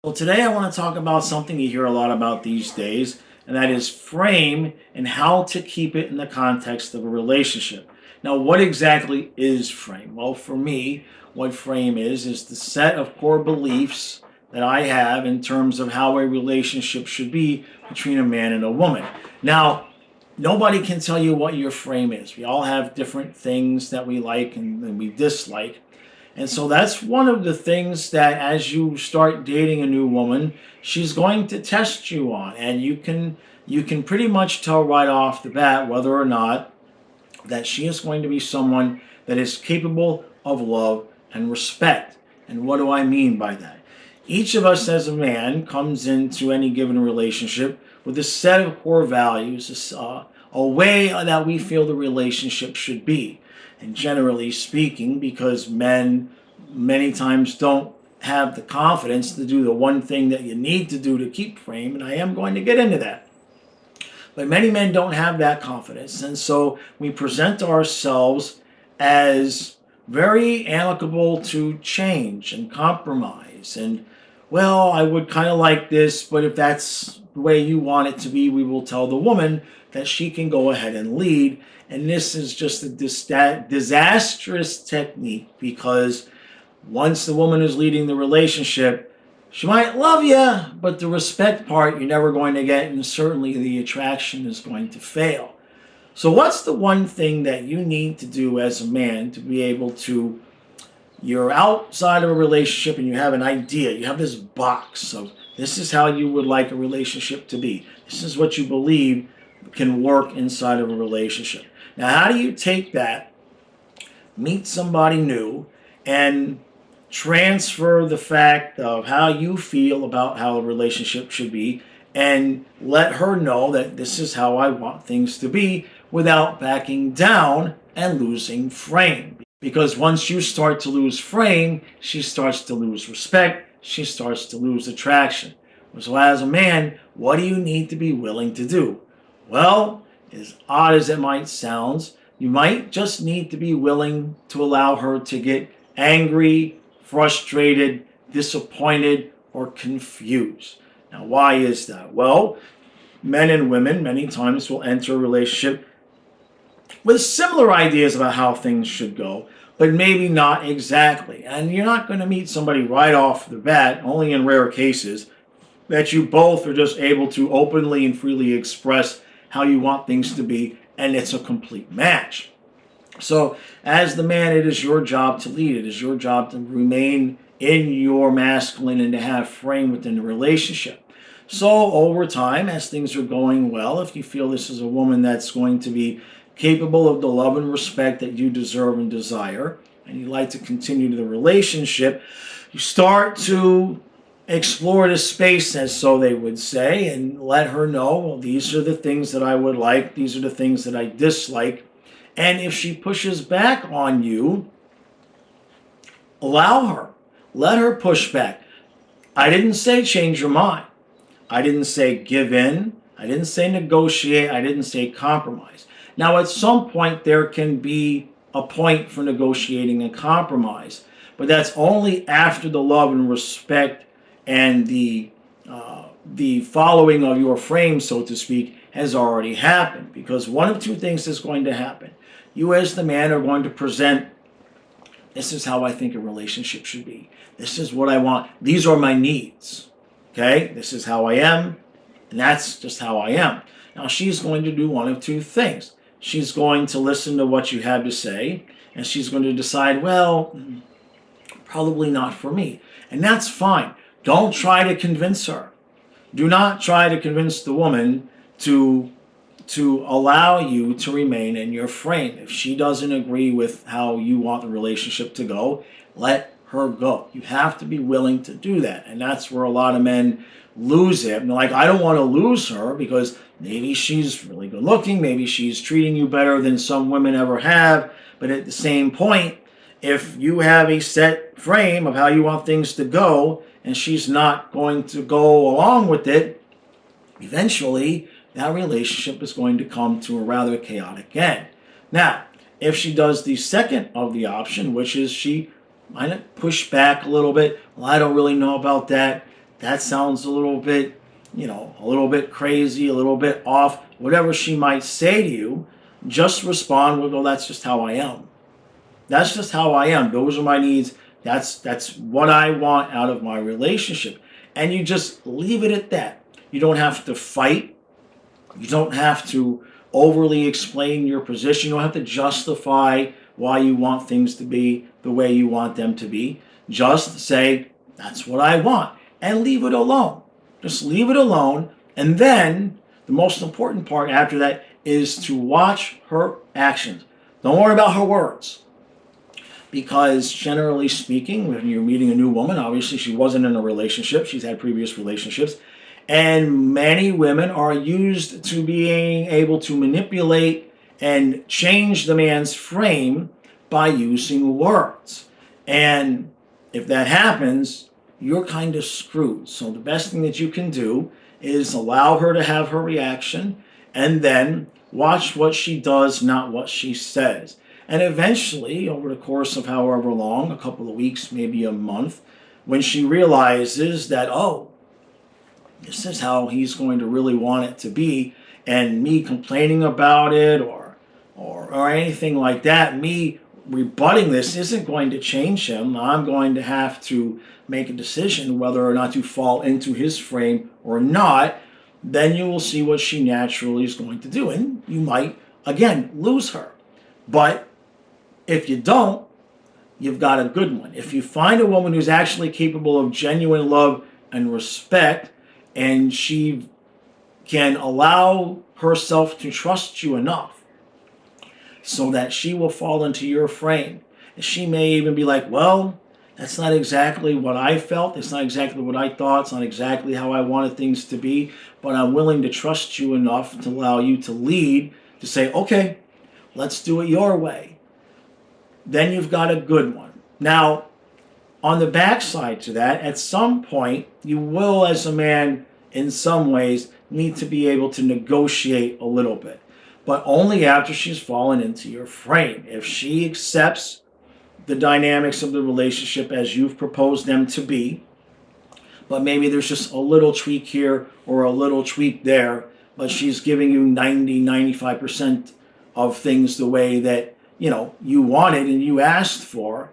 Well, today I want to talk about something you hear a lot about these days, and that is frame and how to keep it in the context of a relationship. Now, what exactly is frame? Well, for me, what frame is the set of core beliefs that I have in terms of how a relationship should be between a man and a woman. Now, nobody can tell you what your frame is. We all have different things that we like and we dislike. And so that's one of the things that as you start dating a new woman, she's going to test you on. And you can pretty much tell right off the bat whether or not that she is going to be someone that is capable of love and respect. And what do I mean by that? Each of us as a man comes into any given relationship with a set of core values, a way that we feel the relationship should be. And generally speaking, because men many times don't have the confidence to do the one thing that you need to do to keep frame, and I am going to get into that. But many men don't have that confidence, and so we present ourselves as very amicable to change and compromise. And, well, I would kind of like this, but if that's the way you want it to be, we will tell the woman that she can go ahead and lead. And this is just a disastrous technique, because once the woman is leading the relationship, she might love you, but the respect part you're never going to get, and certainly the attraction is going to fail. So, what's the one thing that you need to do as a man to be able to? You're outside of a relationship and you have an idea, you have this box of this is how you would like a relationship to be, this is what you believe can work inside of a relationship. Now, how do you take that, meet somebody new, and transfer the fact of how you feel about how a relationship should be and let her know that this is how I want things to be without backing down and losing frame? Because once you start to lose frame, she starts to lose respect, she starts to lose attraction. So, as a man, what do you need to be willing to do? Well, as odd as it might sound, you might just need to be willing to allow her to get angry, frustrated, disappointed, or confused. Now, why is that? Well, men and women many times will enter a relationship with similar ideas about how things should go, but maybe not exactly. And you're not going to meet somebody right off the bat, only in rare cases, that you both are just able to openly and freely express how you want things to be, and it's a complete match. So, as the man, it is your job to lead. It is your job to remain in your masculine and to have frame within the relationship. So, over time, as things are going well, if you feel this is a woman that's going to be capable of the love and respect that you deserve and desire, and you'd like to continue the relationship, you start to explore the space, as so they would say, and let her know, well, these are the things that I would like, these are the things that I dislike. And if she pushes back on you, allow her. Let her push back. I didn't say change your mind. I didn't say give in. I didn't say negotiate. I didn't say compromise. Now, at some point, there can be a point for negotiating and compromise, but that's only after the love and respect and the following of your frame, so to speak, has already happened. Because one of two things is going to happen. You as the man are going to present, this is how I think a relationship should be. This is what I want. These are my needs. Okay? This is how I am, and that's just how I am. Now, she's going to do one of two things. She's going to listen to what you have to say, and she's going to decide, well, probably not for me. And that's fine. Don't try to convince her. Do not try to convince the woman to allow you to remain in your frame. If she doesn't agree with how you want the relationship to go, let her go. You have to be willing to do that. And that's where a lot of men lose it. And they're like, I don't want to lose her because maybe she's really good looking, maybe she's treating you better than some women ever have. But at the same point, if you have a set frame of how you want things to go and she's not going to go along with it, eventually that relationship is going to come to a rather chaotic end. Now, if she does the second of the option, which is she might push back a little bit, well, I don't really know about that, that sounds a little bit, a little bit crazy, a little bit off, whatever she might say to you, just respond with, well, that's just how I am. That's just how I am. Those are my needs. That's what I want out of my relationship. And you just leave it at that. You don't have to fight. You don't have to overly explain your position. You don't have to justify why you want things to be the way you want them to be. Just say, that's what I want, and leave it alone. Just leave it alone. And then the most important part after that is to watch her actions. Don't worry about her words. Because generally speaking, when you're meeting a new woman, obviously she wasn't in a relationship, she's had previous relationships, and many women are used to being able to manipulate and change the man's frame by using words. And if that happens, you're kind of screwed. So the best thing that you can do is allow her to have her reaction and then watch what she does, not what she says. And eventually, over the course of however long, a couple of weeks, maybe a month, when she realizes that, oh, this is how he's going to really want it to be, and me complaining about it or anything like that, me rebutting this isn't going to change him. I'm going to have to make a decision whether or not to fall into his frame or not. Then you will see what she naturally is going to do. And you might, again, lose her. But if you don't, you've got a good one. If you find a woman who's actually capable of genuine love and respect, and she can allow herself to trust you enough so that she will fall into your frame. And she may even be like, well, that's not exactly what I felt. It's not exactly what I thought. It's not exactly how I wanted things to be. But I'm willing to trust you enough to allow you to lead, to say, okay, let's do it your way. Then you've got a good one. Now, on the backside to that, at some point, you will, as a man, in some ways, need to be able to negotiate a little bit. But only after she's fallen into your frame. If she accepts the dynamics of the relationship as you've proposed them to be, but maybe there's just a little tweak here or a little tweak there, but she's giving you 95% of things the way that you wanted and you asked for.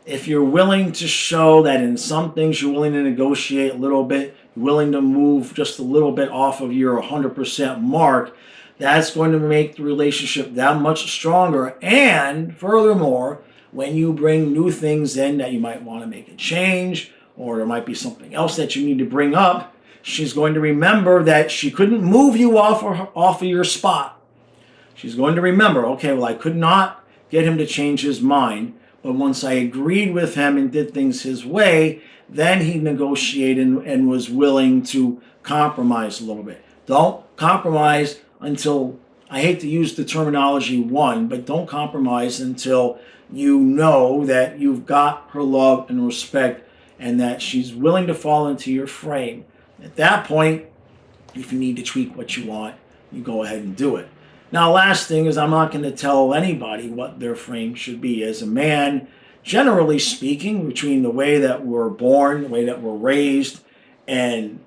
If you're willing to show that in some things you're willing to negotiate a little bit, willing to move just a little bit off of your 100% mark, that's going to make the relationship that much stronger. And furthermore, when you bring new things in that you might want to make a change, or there might be something else that you need to bring up, she's going to remember that she couldn't move you off of your spot. She's going to remember, okay, well, I could not get him to change his mind, but once I agreed with him and did things his way, then he negotiated and was willing to compromise a little bit. Don't compromise until, I hate to use the terminology one, but don't compromise until you know that you've got her love and respect and that she's willing to fall into your frame. At that point, if you need to tweak what you want, you go ahead and do it. Now, last thing is, I'm not going to tell anybody what their frame should be. As a man, generally speaking, between the way that we're born, the way that we're raised, and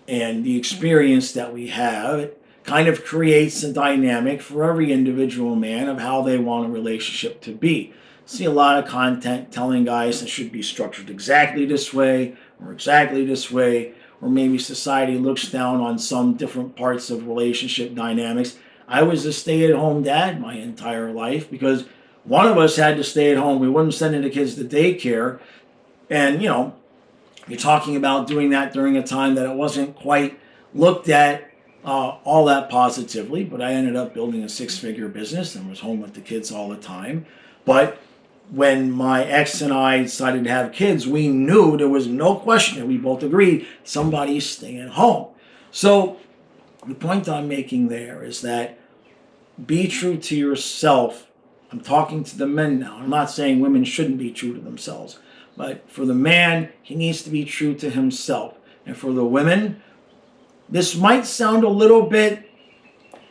the experience that we have, it kind of creates a dynamic for every individual man of how they want a relationship to be. See a lot of content telling guys it should be structured exactly this way, or exactly this way, or maybe society looks down on some different parts of relationship dynamics. I was a stay-at-home dad my entire life because one of us had to stay at home. We wouldn't send the kids to daycare. And, you're talking about doing that during a time that it wasn't quite looked at all that positively. But I ended up building a 6-figure business and was home with the kids all the time. But when my ex and I decided to have kids, we knew there was no question. We both agreed somebody's staying home. So the point I'm making there is that be true to yourself. I'm talking to the men now. I'm not saying women shouldn't be true to themselves. But for the man, he needs to be true to himself. And for the women, this might sound a little bit,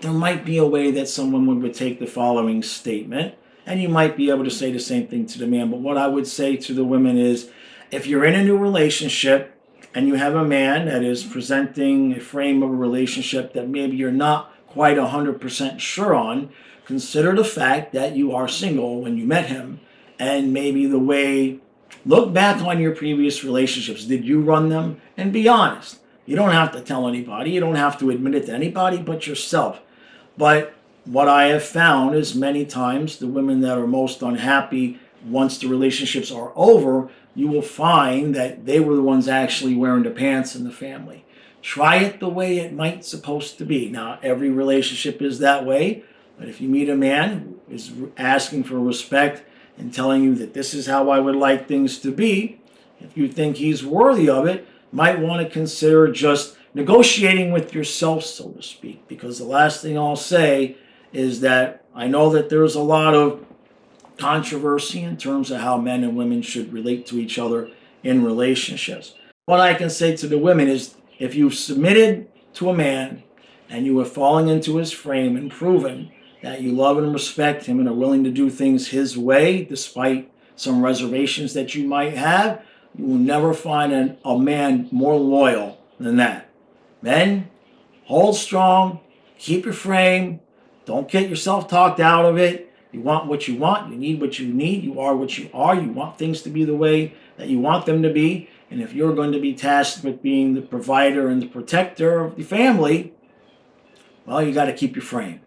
there might be a way that someone would take the following statement. And you might be able to say the same thing to the man. But what I would say to the women is, if you're in a new relationship and you have a man that is presenting a frame of a relationship that maybe you're not quite 100% sure on, consider the fact that you are single when you met him, and maybe the way, look back on your previous relationships. Did you run them? And be honest. You don't have to tell anybody. You don't have to admit it to anybody but yourself. But what I have found is many times the women that are most unhappy once the relationships are over, you will find that they were the ones actually wearing the pants in the family. Try it the way it might supposed to be. Now, every relationship is that way, but if you meet a man who is asking for respect and telling you that this is how I would like things to be, if you think he's worthy of it, might want to consider just negotiating with yourself, so to speak. Because the last thing I'll say is that I know that there's a lot of controversy in terms of how men and women should relate to each other in relationships. What I can say to the women is, if you've submitted to a man and you are falling into his frame and proven that you love and respect him and are willing to do things his way, despite some reservations that you might have, you will never find a man more loyal than that. Men, hold strong, keep your frame, don't get yourself talked out of it. You want what you want, you need what you need, you are what you are, you want things to be the way that you want them to be. And if you're going to be tasked with being the provider and the protector of the family, well, you got to keep your frame.